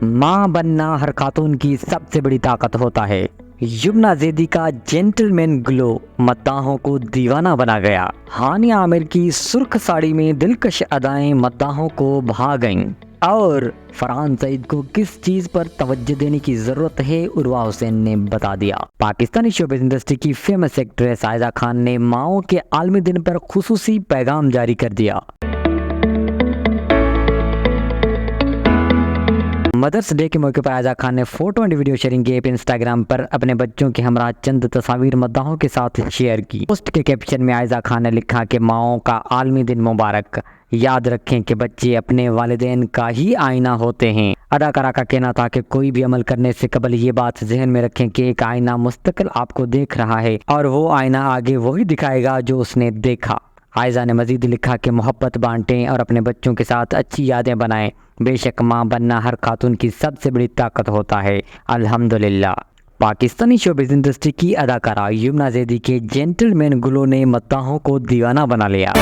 ماں بننا ہر خاتون کی سب سے بڑی طاقت ہوتا ہے۔ یمنا زیدی کا جینٹل مین گلو مداحوں کو دیوانہ بنا گیا۔ ہانیہ عامر کی سرخ ساڑی میں دلکش ادائیں مداحوں کو بھا گئیں۔ اور فرحان سعید کو کس چیز پر توجہ دینے کی ضرورت ہے، عروہ حسین نے بتا دیا۔ پاکستانی شوبز انڈسٹری کی فیمس ایکٹریس عائزہ خان نے ماؤں کے عالمی دن پر خصوصی پیغام جاری کر دیا۔ مدرس ڈے کے موقع پر عائزہ خان نے photo and video sharing app Instagram پر اپنے بچوں کے ہمراہ چند تصاویر مداحوں کے ساتھ شیئر کی۔ پوسٹ کے کیپشن میں عائزہ خان نے لکھا کہ ماؤں کا عالمی دن مبارک۔ یاد رکھیں کہ بچے اپنے والدین کا ہی آئینہ ہوتے ہیں۔ اداکارہ کا کہنا تھا کہ کوئی بھی عمل کرنے سے قبل یہ بات ذہن میں رکھیں کہ ایک آئینہ مستقل آپ کو دیکھ رہا ہے اور وہ آئینہ آگے وہی دکھائے گا جو اس نے دیکھا۔ عائزہ نے مزید لکھا کہ محبت بانٹیں اور اپنے بچوں کے ساتھ اچھی یادیں بنائیں۔ بے شک ماں بننا ہر خاتون کی سب سے بڑی طاقت ہوتا ہے، الحمدللہ۔ پاکستانی شوبز انڈسٹری کی اداکارہ یمنا زیدی کے جینٹل مین گلو نے مداحوں کو دیوانہ بنا لیا۔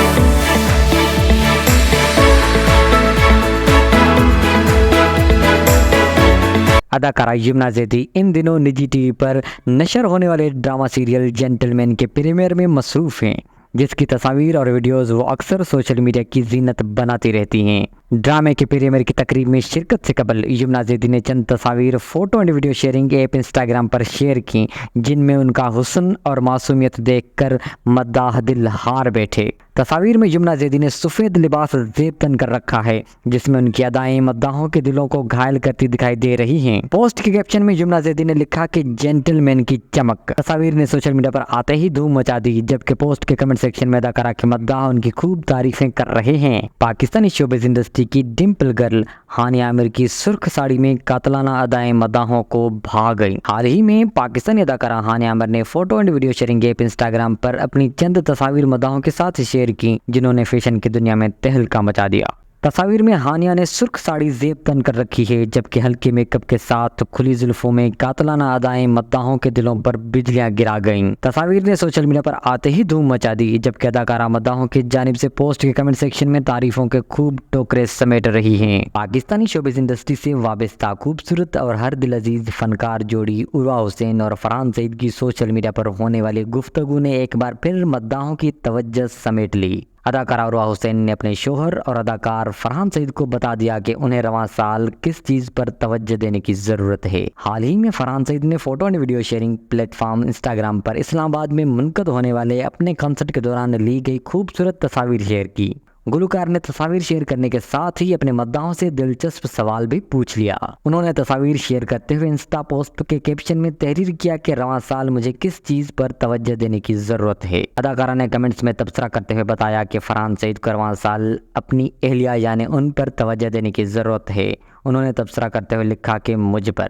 اداکارہ یمنا زیدی ان دنوں نجی ٹی وی پر نشر ہونے والے ڈرامہ سیریل جینٹل مین کے پریمیئر میں مصروف ہیں، جس کی تصاویر اور ویڈیوز وہ اکثر سوشل میڈیا کی زینت بناتی رہتی ہیں۔ ڈرامے کے پریمیئر کی تقریب میں شرکت سے قبل یمنا زیدی نے چند تصاویر photo and video sharing app Instagram per share کی، جن میں ان کا حسن اور معصومیت دیکھ کر مداح دل ہار بیٹھے۔ تصاویر میں یمنا زیدی نے سفید لباس زیب تن کر رکھا ہے، جس میں ان کی ادائیں مداحوں کے دلوں کو گھائل کرتی دکھائی دے رہی ہیں۔ پوسٹ کے کیپشن میں یمنا زیدی نے لکھا کہ جینٹل مین کی چمک۔ تصاویر نے سوشل میڈیا پر آتے ہی دھوم مچا دی، جبکہ پوسٹ کے کمنٹ سیکشن میں اداکارہ کے مداح ان کی خوب تعریفیں کر رہے ہیں۔ پاکستانی شوبز انڈسٹری کی ڈمپل گرل ہانیہ عامر کی سرخ ساڑی میں قاتلانہ ادائیں مداحوں کو بھا گئیں۔ حال ہی میں پاکستانی اداکارہ ہانیہ عامر نے photo and video sharing app Instagram پر اپنی چند تصاویر مداحوں کے ساتھ شیئر کی، جنہوں نے فیشن کی دنیا میں تہلکہ مچا دیا۔ تصاویر میں ہانیہ نے سرخ ساڑی زیب تن کر رکھی ہے، جبکہ ہلکے میک اپ کے ساتھ کھلی زلفوں میں قاتلانہ ادائیں مداحوں کے دلوں پر بجلیاں گرا گئیں۔ تصاویر نے سوشل میڈیا پر آتے ہی دھوم مچا دی، جبکہ اداکارہ مداحوں کی جانب سے پوسٹ کے کمنٹ سیکشن میں تعریفوں کے خوب ٹوکرے سمیٹ رہی ہیں۔ پاکستانی شوبز انڈسٹری سے وابستہ خوبصورت اور ہر دل عزیز فنکار جوڑی عروہ حسین اور فرحان سعید کی سوشل میڈیا پر ہونے والی گفتگو نے ایک بار پھر مداحوں کی توجہ سمیٹ لی۔ اداکارہ عروہ حسین نے اپنے شوہر اور اداکار فرحان سعید کو بتا دیا کہ انہیں رواں سال کس چیز پر توجہ دینے کی ضرورت ہے۔ حال ہی میں فرحان سعید نے photo and video sharing platform Instagram پر اسلام آباد میں منعقد ہونے والے اپنے کنسرٹ کے دوران لی گئی خوبصورت تصاویر شیئر کی۔ گلوکار نے تصاویر شیئر کرنے کے ساتھ ہی اپنے مداحوں سے دلچسپ سوال بھی پوچھ لیا۔ انہوں نے تصاویر شیئر کرتے ہوئے انسٹا پوسٹ کے کیپشن میں تحریر کیا کہ رواں سال مجھے کس چیز پر توجہ دینے کی ضرورت ہے۔ اداکارہ نے کمنٹس میں تبصرہ کرتے ہوئے بتایا کہ فرحان سعید کو رواں سال اپنی اہلیہ یعنی ان پر توجہ دینے کی ضرورت ہے۔ انہوں نے تبصرہ کرتے ہوئے لکھا کہ مجھ پر